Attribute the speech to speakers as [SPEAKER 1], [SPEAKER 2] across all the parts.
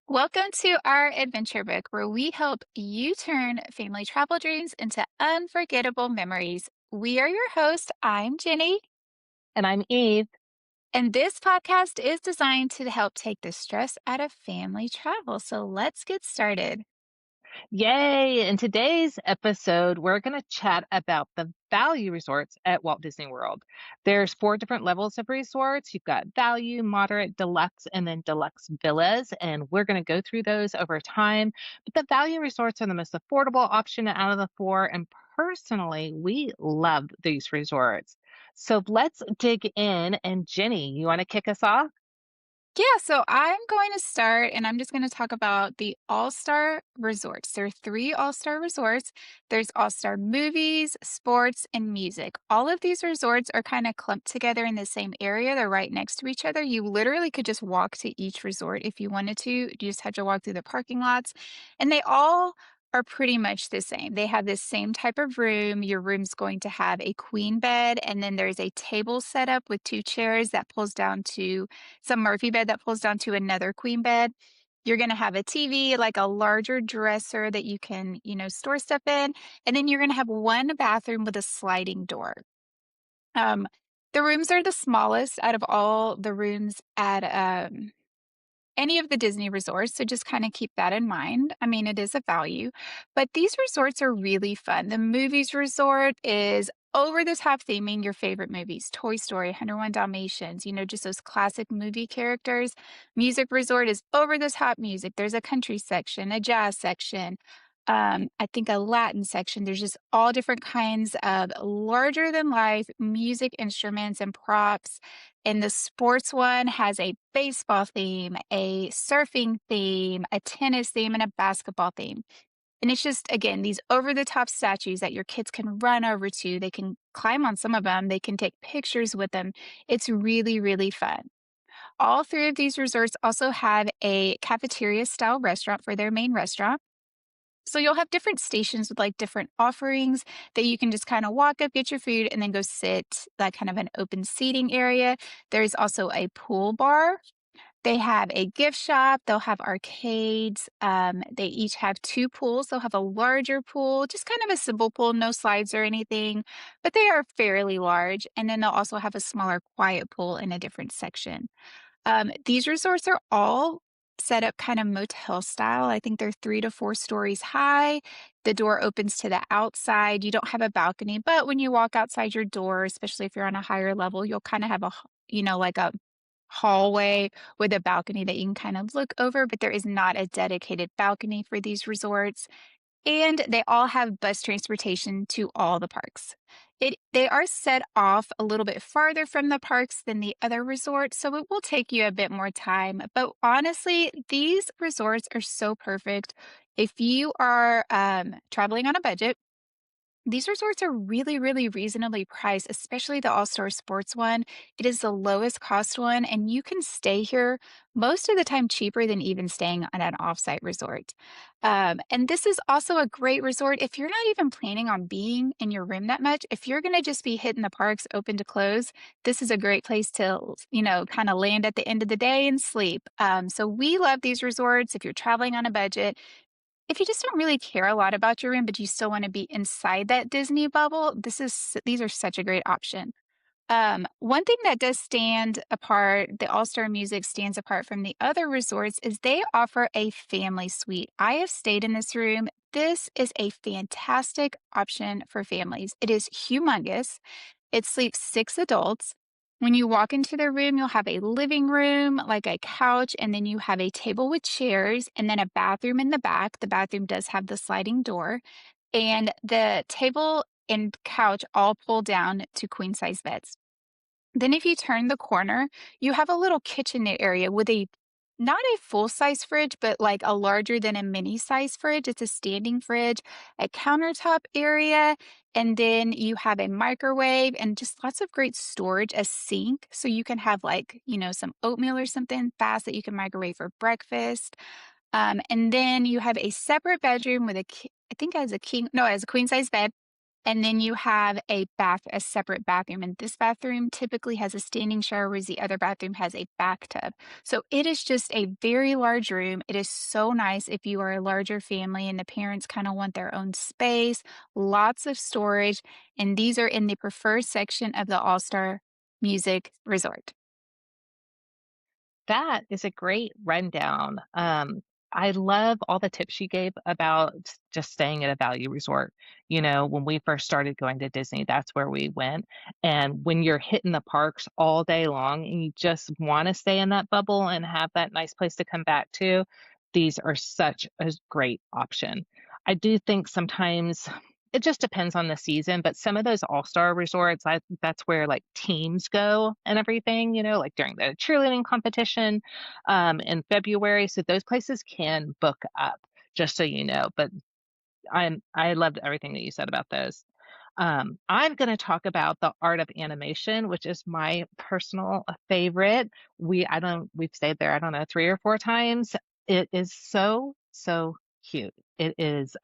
[SPEAKER 1] Welcome to our adventure book where we help you turn family travel dreams into unforgettable memories. We are your hosts. I'm Jenny,
[SPEAKER 2] And I'm Eve.
[SPEAKER 1] and this podcast is designed to help take the stress out of family travel. So let's get started.
[SPEAKER 2] Yay! In today's episode, we're going to chat about the value resorts at Walt Disney World. There's four different levels of resorts. You've got value, moderate, deluxe, and then deluxe villas. And we're going to go through those over time. But the value resorts are the most affordable option out of the four. And personally, we love these resorts. So let's dig in. And Jenny, you want to kick us off?
[SPEAKER 1] Yeah, so I'm going to start and I'm just going to talk about the All Star Resorts. There are three All Star Resorts. There's All Star Movies, Sports, and Music. All of these resorts are kind of clumped together in the same area. They're right next to each other. You literally could just walk to each resort if you wanted to. You just had to walk through the parking lots, and they all are pretty much the same. They have this same type of room. Your room's going to have a queen bed, and then there's a table set up with two chairs that pulls down to some Murphy bed that pulls down to another queen bed. You're going to have a TV, like a larger dresser that you can, store stuff in. And then you're going to have one bathroom with a sliding door. Um, the rooms are the smallest out of all the rooms at any of the Disney resorts. So just kind of keep that in mind. I mean, it is a value, but these resorts are really fun. The movies resort is over the top theming your favorite movies, Toy Story, 101 Dalmatians, just those classic movie characters. Music resort is over the top music. There's a country section, a jazz section. I think a Latin section. There's just all different kinds of larger than life music instruments and props, and the sports one has a baseball theme, a surfing theme, a tennis theme, and a basketball theme. And it's just, again, these over the top statues that your kids can run over to. They can climb on some of them, they can take pictures with them. It's really, really fun. All three of these resorts also have a cafeteria style restaurant for their main restaurant. So you'll have different stations with like different offerings that you can just kind of walk up, get your food, and then go sit, like kind of an open seating area. There's also a pool bar. They have a gift shop. They'll have arcades. They each have two pools. They'll have a larger pool, just kind of a simple pool, no slides or anything, but they are fairly large. And then they'll also have a smaller, quiet pool in a different section. These resorts are all set up kind of motel style. I think they're 3 to 4 stories high. The door opens to the outside. You don't have a balcony, but when you walk outside your door, especially if you're on a higher level, you'll kind of have like a hallway with a balcony that you can kind of look over, but there is not a dedicated balcony for these resorts. And they all have bus transportation to all the parks. They are set off a little bit farther from the parks than the other resorts, so it will take you a bit more time. But honestly, these resorts are so perfect. If you are traveling on a budget, these resorts are really, really reasonably priced, especially the All Star Sports one. It is the lowest cost one, and you can stay here most of the time cheaper than even staying at an offsite resort. And this is also a great resort if you're not even planning on being in your room that much. If you're going to just be hitting the parks open to close, this is a great place to, kind of land at the end of the day and sleep. So we love these resorts if you're traveling on a budget. If you just don't really care a lot about your room, but you still wanna be inside that Disney bubble, these are such a great option. One thing that does stand apart, the All-Star Music stands apart from the other resorts, is they offer a family suite. I have stayed in this room. This is a fantastic option for families. It is humongous. It sleeps 6 adults. When you walk into the room, you'll have a living room, like a couch, and then you have a table with chairs and then a bathroom in the back. The bathroom does have the sliding door, and the table and couch all pull down to queen size beds. Then if you turn the corner, you have a little kitchen area with a not a full-size fridge, but like a larger than a mini-size fridge. It's a standing fridge, a countertop area, and then you have a microwave and just lots of great storage, a sink, so you can have like, some oatmeal or something fast that you can microwave for breakfast. And then you have a separate bedroom with I think it has a king, no, it has a queen size bed. And then you have a separate bathroom, and this bathroom typically has a standing shower, whereas the other bathroom has a bathtub. So it is just a very large room. It is so nice if you are a larger family and the parents kind of want their own space, lots of storage, and these are in the preferred section of the All-Star Music Resort.
[SPEAKER 2] That is a great rundown. I love all the tips you gave about just staying at a value resort. You know, when we first started going to Disney, that's where we went. And when you're hitting the parks all day long and you just want to stay in that bubble and have that nice place to come back to, these are such a great option. I do think sometimes it just depends on the season, but some of those all-star resorts, that's where, like, teams go and everything, you know, like, during the cheerleading competition, in February, so those places can book up, just so you know, but I loved everything that you said about those. I'm gonna talk about the art of animation, which is my personal favorite. We've stayed there, I don't know, 3 or 4 times. It is so, so cute. It is,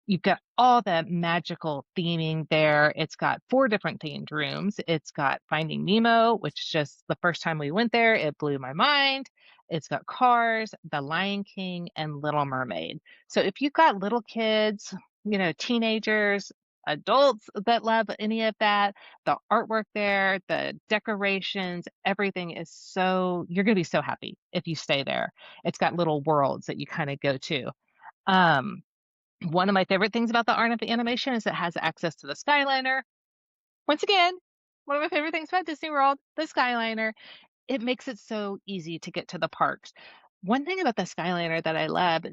[SPEAKER 2] you've got all the magical theming there. It's got 4 different themed rooms. It's got Finding Nemo, which just the first time we went there, it blew my mind. It's got Cars, The Lion King, and Little Mermaid. So if you've got little kids, you know, teenagers, adults that love any of that, the artwork there, the decorations, everything is so you're gonna be so happy if you stay there. It's got little worlds that you kinda go to. Um one of my favorite things about the art of the animation is it has access to the Skyliner. Once again, one of my favorite things about Disney World, the Skyliner. It makes it so easy to get to the parks. One thing about the Skyliner that I love,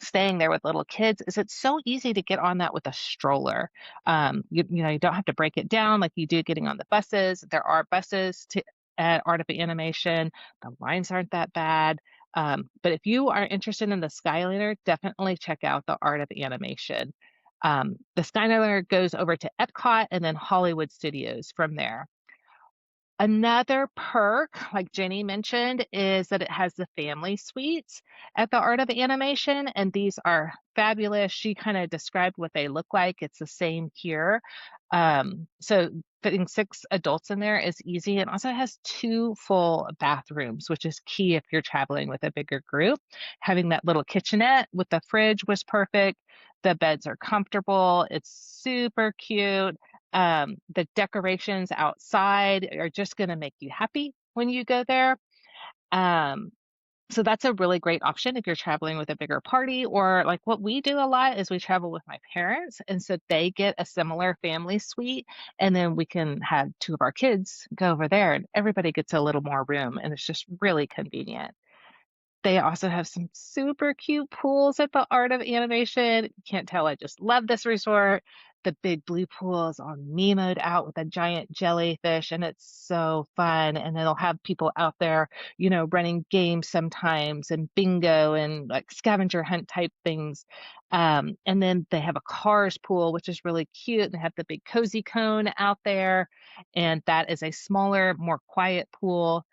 [SPEAKER 2] staying there with little kids, is it's so easy to get on that with a stroller. You know, you don't have to break it down like you do getting on the buses. There are buses to at Art of Animation. The lines aren't that bad. But if you are interested in the Skyliner, definitely check out the Art of Animation. The Skyliner goes over to Epcot and then Hollywood Studios from there. Another perk, like Jenny mentioned, is that it has the family suites at the Art of Animation, and these are fabulous. She kind of described what they look like. It's the same here. So fitting 6 adults in there is easy. It also has 2 full bathrooms, which is key if you're traveling with a bigger group. Having that little kitchenette with the fridge was perfect. The beds are comfortable. It's super cute. The decorations outside are just gonna make you happy when you go there. Um, so that's a really great option if you're traveling with a bigger party, or like what we do a lot is we travel with my parents, and so they get a similar family suite, and then we can have 2 of our kids go over there, and everybody gets a little more room, and it's just really convenient. They also have some super cute pools at the Art of Animation. You can't tell I just love this resort. The big blue pool is all Nemoed out with a giant jellyfish, and it's so fun. And they'll have people out there, you know, running games sometimes and bingo and like scavenger hunt type things. And then they have a cars pool, which is really cute. They have the big cozy cone out there, and that is a smaller, more quiet pool,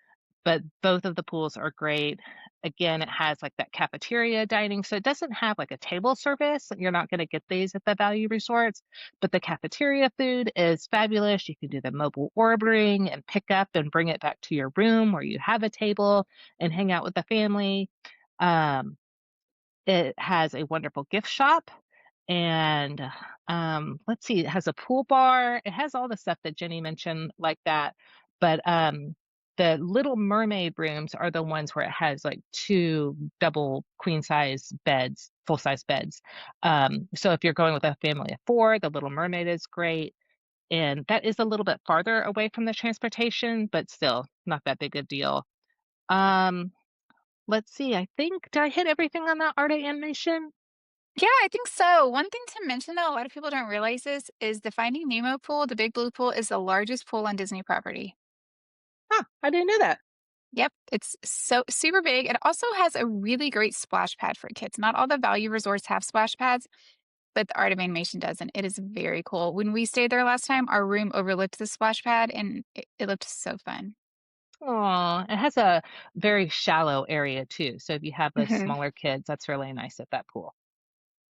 [SPEAKER 2] but both of the pools are great. Again, it has like that cafeteria dining, so it doesn't have like a table service. You're not going to get these at the value resorts, but the cafeteria food is fabulous. You can do the mobile ordering and pick up and bring it back to your room where you have a table and hang out with the family. Um, it has a wonderful gift shop, and, let's see, it has a pool bar. It has all the stuff that Jenny mentioned like that, but, the Little Mermaid rooms are the ones where it has, like, 2 double queen size beds, full-size beds. So if you're going with a family of 4, the Little Mermaid is great, and that is a little bit farther away from the transportation, but still not that big a deal. Um, let's see, I think did I hit everything on that art animation?
[SPEAKER 1] Yeah, I think so. One thing to mention, though, a lot of people don't realize this, is the Finding Nemo pool, the big blue pool, is the largest pool on Disney property.
[SPEAKER 2] Huh, I didn't know that.
[SPEAKER 1] Yep, it's so super big. It also has a really great splash pad for kids. Not all the value resorts have splash pads, but the Art of Animation does, and it is very cool. When we stayed there last time, our room overlooked the splash pad, and it looked so fun.
[SPEAKER 2] Aw, it has a very shallow area too, so if you have those
[SPEAKER 1] Mhm.
[SPEAKER 2] smaller kids, that's really nice at that pool.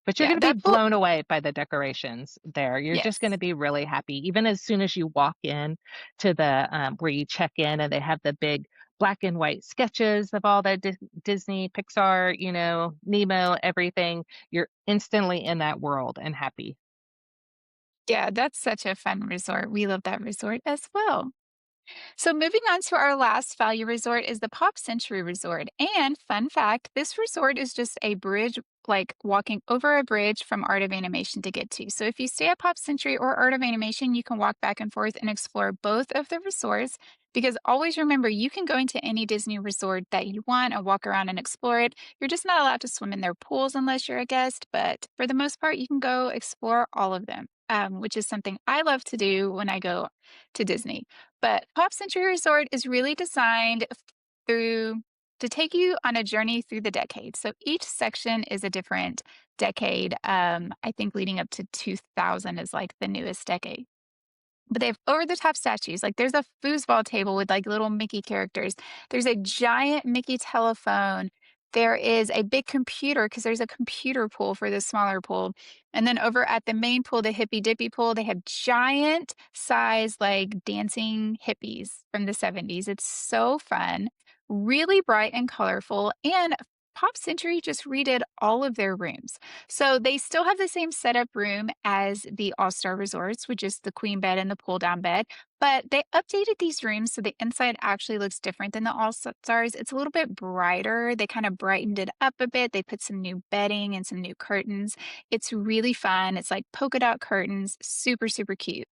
[SPEAKER 2] But you're
[SPEAKER 1] Yeah,
[SPEAKER 2] gonna be
[SPEAKER 1] that pool.
[SPEAKER 2] blown away by the decorations there. You're just gonna
[SPEAKER 1] Yes.
[SPEAKER 2] be really happy. Even as soon as you walk in to the, where you check in and they have the big black and white sketches of all the Disney, Pixar, Nemo, everything, you're instantly in that world and happy.
[SPEAKER 1] Yeah, that's such a fun resort. We love that resort as well. So, moving on to our last value resort is the Pop Century Resort. And fun fact, this resort is just a bridge, like walking over a bridge from Art of Animation to get to. So, if you stay at Pop Century or Art of Animation, you can walk back and forth and explore both of the resorts. Because always remember, you can go into any Disney resort that you want and walk around and explore it. You're just not allowed to swim in their pools unless you're a guest. But for the most part, you can go explore all of them, which is something I love to do when I go to Disney. But Pop Century Resort is really designed through to take you on a journey through the decades. So each section is a different decade. I think leading up to 2000 is like the newest decade. But they have over the top statues. Like there's a foosball table with like little Mickey characters. There's a giant Mickey telephone. There is a big computer because there's a computer pool for the smaller pool. And then over at the main pool, the hippy dippy pool, they have giant size like dancing hippies from the 70s. It's so fun, really bright and colorful. And Pop Century just redid all of their rooms. So they still have the same setup room as the All Star Resorts, which is the queen bed and the pull down bed. But they updated these rooms so the inside actually looks different than the All Stars. It's a little bit brighter. They kind of brightened it up a bit. They put some new bedding and some new curtains. It's really fun. It's like polka dot curtains, super, super cute.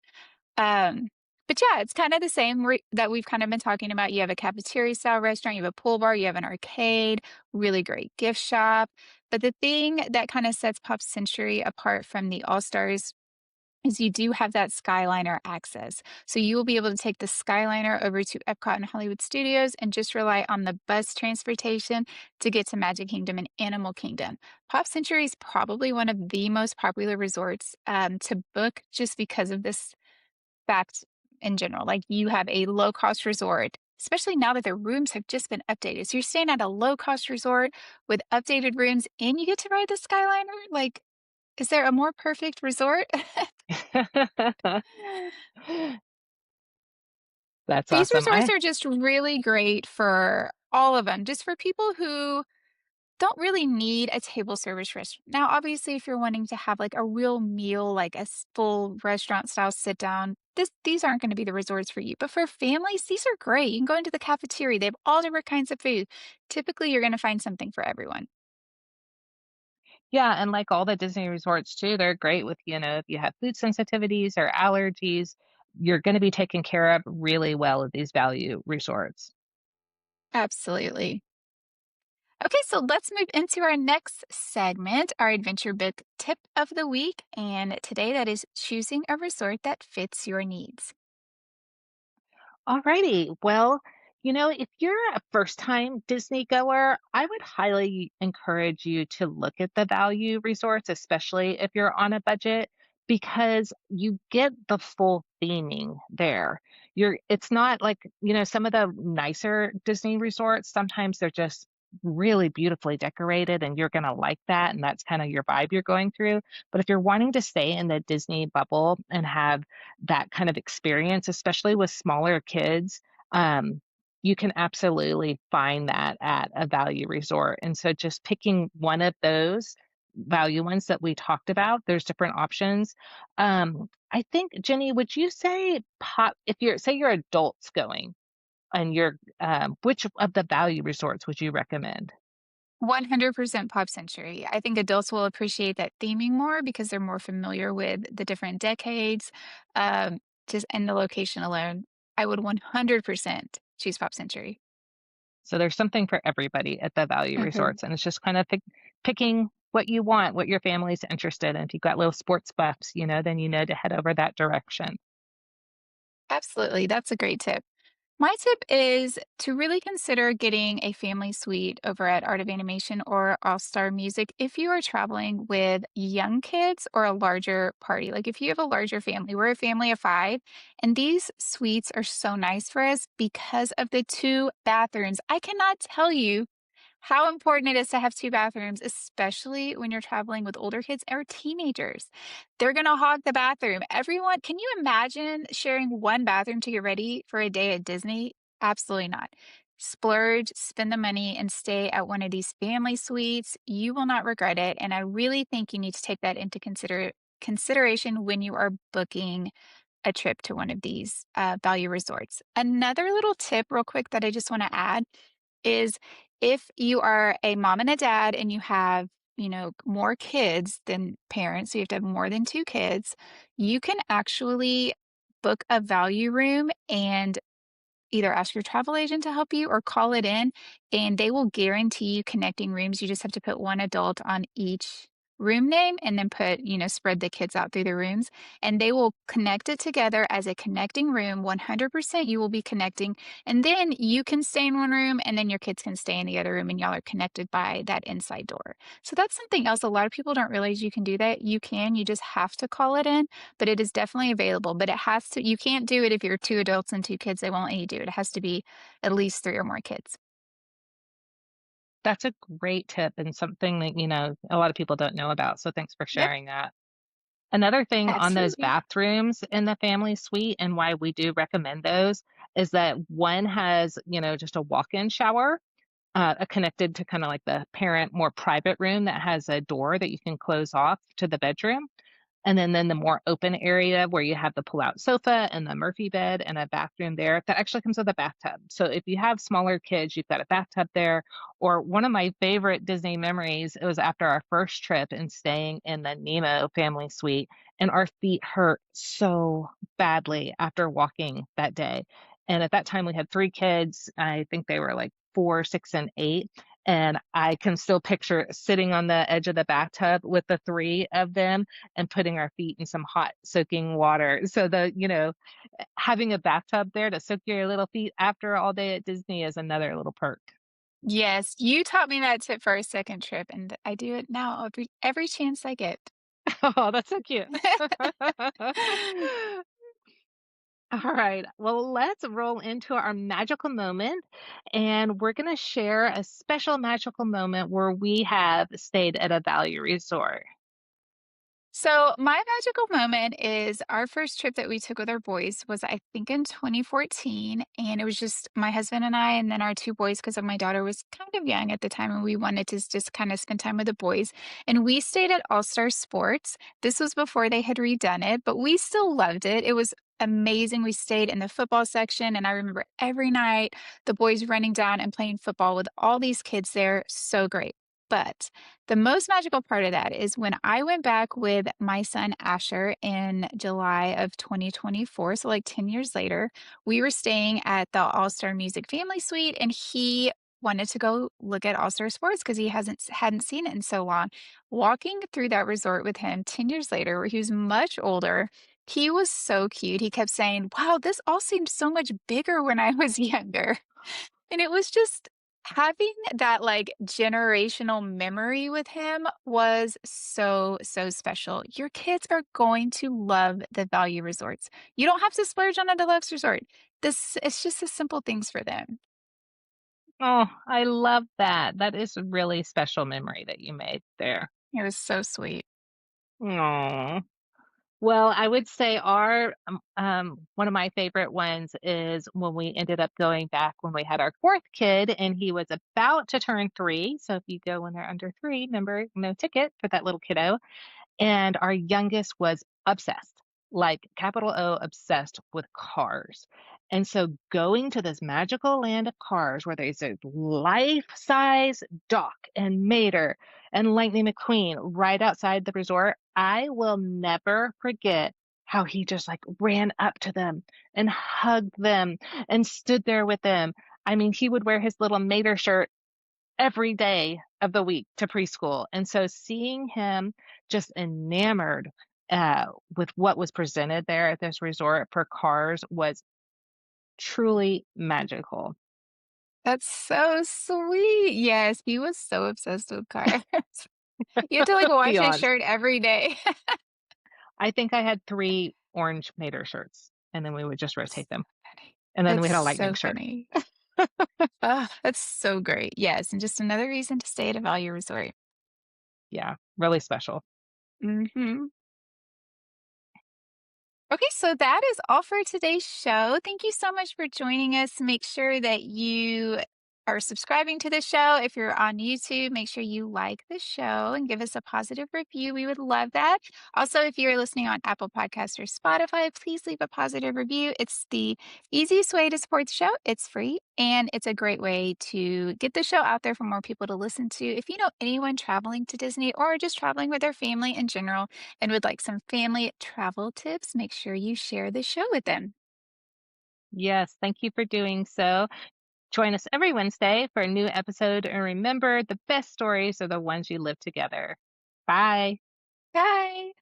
[SPEAKER 1] Um, but yeah, it's kind of the same that we've kind of been talking about. You have a cafeteria style restaurant, you have a pool bar, you have an arcade, really great gift shop. But the thing that kind of sets Pop Century apart from the All Stars is you do have that Skyliner access. So you will be able to take the Skyliner over to Epcot and Hollywood Studios and just rely on the bus transportation to get to Magic Kingdom and Animal Kingdom. Pop Century is probably one of the most popular resorts to book just because of this fact in general. Like you have a low cost resort, especially now that the rooms have just been updated. So you're staying at a low cost resort with updated rooms and you get to ride the Skyliner. Like, is there a more perfect resort?
[SPEAKER 2] That's
[SPEAKER 1] These
[SPEAKER 2] awesome.
[SPEAKER 1] resorts
[SPEAKER 2] I
[SPEAKER 1] are just really great for all of them, just for people who don't really need a table service restaurant. Now, obviously, if you're wanting to have like a real meal, like a full restaurant style sit down, these aren't going to be the resorts for you. But for families, these are great. You can go into the cafeteria. They have all different kinds of food. Typically, you're going to find something for everyone.
[SPEAKER 2] Yeah, and like all the Disney resorts too, they're great with, if you have food sensitivities or allergies, you're gonna be taken care of really well at these value resorts.
[SPEAKER 1] Absolutely. Okay, so let's move into our next segment, our adventure book tip of the week. And today that is choosing a resort that fits your needs.
[SPEAKER 2] Alrighty. Well, if you're a first time Disney goer, I would highly encourage you to look at the value resorts, especially if you're on a budget, because you get the full theming there. It's not like, some of the nicer Disney resorts, sometimes they're just really beautifully decorated and you're going to like that. And that's kind of your vibe you're going through. But if you're wanting to stay in the Disney bubble and have that kind of experience, especially with smaller kids, you can absolutely find that at a value resort. And so just picking one of those value ones that we talked about, there's different options. I think, Jenny, would you say if you're adults going and which of the value resorts would you recommend?
[SPEAKER 1] 100% Pop Century. I think adults will appreciate that theming more because they're more familiar with the different decades. Um, just and the location alone, I would 100% choose Pop Century.
[SPEAKER 2] So there's something for everybody at the value
[SPEAKER 1] Mhm.
[SPEAKER 2] resorts, and it's just kind of picking what you want, what your family's interested in. If you've got little sports buffs, then you know to head over that direction.
[SPEAKER 1] Absolutely. That's a great tip. My tip is to really consider getting a family suite over at Art of Animation or All Star Music if you are traveling with young kids or a larger party. Like if you have a larger family, we're a family of five, and these suites are so nice for us because of the two bathrooms. I cannot tell you how important it is to have two bathrooms, especially when you're traveling with older kids or teenagers. They're going to hog the bathroom. Everyone, can you imagine sharing one bathroom to get ready for a day at Disney? Absolutely not. Splurge, spend the money, and stay at one of these family suites. You will not regret it. And I really think you need to take that into consideration when you are booking a trip to one of these value resorts. Another little tip, real quick, that I just want to add is if you are a mom and a dad and you have, more kids than parents, so you have to have more than two kids, you can actually book a value room and either ask your travel agent to help you or call it in, and they will guarantee you connecting rooms. You just have to put one adult on each room name and then spread the kids out through the rooms, and they will connect it together as a connecting room. 100% you will be connecting, and then you can stay in one room and then your kids can stay in the other room, and y'all are connected by that inside door. So that's something else. A lot of people don't realize you can do that. You just have to call it in, but it is definitely available. But you can't do it if you're two adults and two kids. They won't let you do it. It has to be at least three or more kids.
[SPEAKER 2] That's a great tip and something that, a lot of people don't know about. So thanks for
[SPEAKER 1] Yep,
[SPEAKER 2] sharing that. Another thing on those
[SPEAKER 1] absolutely.
[SPEAKER 2] bathrooms in the family suite and why we do recommend those is that one has, just a walk-in shower, connected to kind of like the parent, more private room that has a door that you can close off to the bedroom. And then the more open area where you have the pull-out sofa and the Murphy bed and a bathroom there that actually comes with a bathtub. So if you have smaller kids, you've got a bathtub there. Or one of my favorite Disney memories, it was after our first trip and staying in the Nemo family suite, and our feet hurt so badly after walking that day. And at that time, we had three kids. I think they were like 4, 6, and 8. And I can still picture sitting on the edge of the bathtub with the three of them and putting our feet in some hot soaking water. So having a bathtub there to soak your little feet after all day at Disney is another little perk.
[SPEAKER 1] Yes, you taught me that tip for our second trip, and I do it now every chance I get.
[SPEAKER 2] Oh, that's so cute. All right. Well, let's roll into our magical moment. And we're going to share a special magical moment where we have stayed at a value resort.
[SPEAKER 1] So, my magical moment is our first trip that we took with our boys was, I think, in 2014. And it was just my husband and I, and then our two boys, because my daughter was kind of young at the time. And we wanted to just kind of spend time with the boys. And we stayed at All Star Sports. This was before they had redone it, but we still loved it. It was amazing. We stayed in the football section. And I remember every night the boys running down and playing football with all these kids there. So great. But the most magical part of that is when I went back with my son Asher in July of 2024, so like 10 years later, we were staying at the All Star Music Family Suite, and he wanted to go look at All Star Sports because he hadn't seen it in so long. Walking through that resort with him 10 years later, where he was much older, he was so cute. He kept saying, "Wow, this all seemed so much bigger when I was younger." And it was just having that, like, generational memory with him was so, so special. Your kids are going to love the value resorts. You don't have to splurge on a deluxe resort. It's just the simple things for them.
[SPEAKER 2] Oh, I love that. That is a really special memory that you made there.
[SPEAKER 1] It was so sweet.
[SPEAKER 2] Oh. Well, I would say one of my favorite ones is when we ended up going back when we had our 4th kid and he was about to turn 3. So if you go when they're under 3, remember, no ticket for that little kiddo. And our youngest was obsessed, like capital O, obsessed with cars. And so going to this magical land of cars where there's a life-size Doc and Mater and Lightning McQueen right outside the resort, I will never forget how he just like ran up to them and hugged them and stood there with them. I mean, he would wear his little Mater shirt every day of the week to preschool. And so seeing him just enamored with what was presented there at this resort for cars was truly magical.
[SPEAKER 1] That's so sweet. Yes, he was so obsessed with cars. You had to, like, wash his
[SPEAKER 2] Beyond.
[SPEAKER 1] shirt every day.
[SPEAKER 2] I think I had 3 orange Mater shirts, and then we would just
[SPEAKER 1] That's
[SPEAKER 2] rotate them.
[SPEAKER 1] funny.
[SPEAKER 2] And then
[SPEAKER 1] That's
[SPEAKER 2] we had a lightning
[SPEAKER 1] so
[SPEAKER 2] shirt.
[SPEAKER 1] funny. Oh, that's so great. Yes, and just another reason to stay at a value resort.
[SPEAKER 2] Yeah, really special.
[SPEAKER 1] Mhm. Okay, so that is all for today's show. Thank you so much for joining us. Make sure that you are subscribing to the show. If you're on YouTube, make sure you like the show and give us a positive review. We would love that. Also, if you're listening on Apple Podcasts or Spotify, please leave a positive review. It's the easiest way to support the show. It's free and it's a great way to get the show out there for more people to listen to. If you know anyone traveling to Disney or just traveling with their family in general, and would like some family travel tips, make sure you share the show with them.
[SPEAKER 2] Yes, thank you for doing so. Join us every Wednesday for a new episode. And remember, the best stories are the ones you live together. Bye.
[SPEAKER 1] Bye.